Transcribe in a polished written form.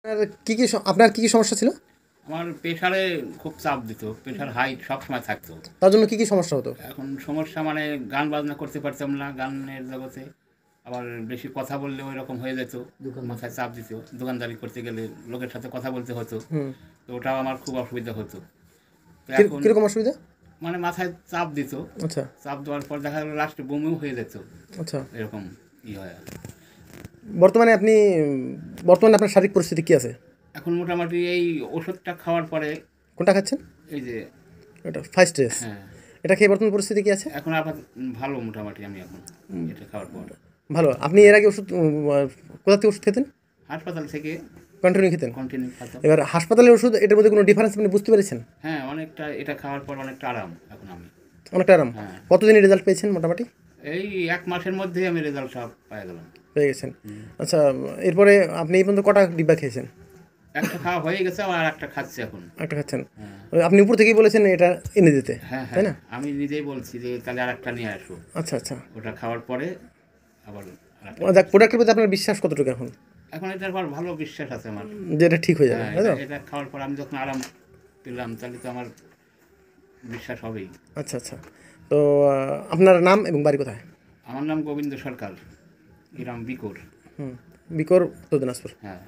আর আপনার কি সমস্যা ছিল? আমার প্রেশারে খুব চাপ দিত, প্রেশার হাই সবসময় থাকতো। তার জন্য কি সমস্যা হতো? এখন সমস্যা মানে গান বাজনা করতে পারতাম না গানের জগতে, আবার বেশি কথা বললে ওই রকম হয়ে যেত, মাথায় চাপ দিত, দোকানদারি করতে গেলে লোকের সাথে কথা বলতে হতো, হুম। তো ওটাও আমার খুব অসুবিধা হতো। তো এখন কিরকম অসুবিধা? মানে মাথায় চাপ দিত, আচ্ছা চাপ দেওয়ার পর দেখা গেলো লাস্টে বমিও হয়ে যেত, আচ্ছা। এরকম হয়। বর্তমানে আপনি বর্তমানে আপনার শারীরিক পরিস্থিতি কি আছে? এখন মোটামুটি এই ওষুধটা খাওয়ার পরে, কোনটা খাচ্ছেন? এই যে এটা ফার্স্ট ড্রেস। হ্যাঁ, এটা খেয়ে বর্তমান পরিস্থিতি কি আছে? এখন আবার ভালো মোটামুটি আমি এখন এটা খাওয়ার পর। ভালো। আপনি এর আগে ওষুধ কোথা থেকে ওষুধ খেতেন? হাসপাতাল থেকে কন্টিনিউ খেতেন? কন্টিনিউ খাতাম। এবার হাসপাতালের ওষুধ এটার মধ্যে কোনো ডিফারেন্স আপনি বুঝতে পেরেছেন? হ্যাঁ, অনেকটা এটা খাওয়ার পর অনেকটা আরাম এখন আমি। অনেকটা আরাম। হ্যাঁ, কতদিনের রেজাল্ট পেয়েছেন মোটামুটি? এই 1 মাসের মধ্যেই আমি রেজাল্ট সব পেয়ে গেলাম। পেয়ে গেছেন। আচ্ছা, এরপরে আপনি এই পর্যন্ত কটা ডিব্বা খেয়েছেন? একটা খাওয়া হয়ে গেছে, আর একটা খাচ্ছি এখন। একটা খাচ্ছেন। হ্যাঁ, আপনি উপর থেকেই বলেছেন এটা এনে দিতে, হ্যাঁ, তাই হ্যাঁ, না? আমি নিজেই বলছি যে তাহলে আর একটা নিয়ে আসো। আচ্ছা আচ্ছা। ওটা খাওয়ার পরে আবার আরেকটা দেখ, খাচ্ছি। প্রোডাক্টের প্রতি আপনার বিশ্বাস কতটুকু এখন? এখন এটার পর ভালো বিশ্বাস আছে আমার। যে এটা ঠিক হয়ে যাবে, হ্যাঁ, তাই এটা তো? এটা খাওয়ার পর আমি যখন আরাম পেলাম, তাহলে তো আমার বিশ্বাস হবেই। আচ্ছা আচ্ছা। তো আপনার নাম এবং বাড়ি কোথায়? আমার নাম গোবিন্দ সরকার, গ্রাম বিকোর। হুম। বিকর, উত্তর দিনাজপুর। হ্যাঁ।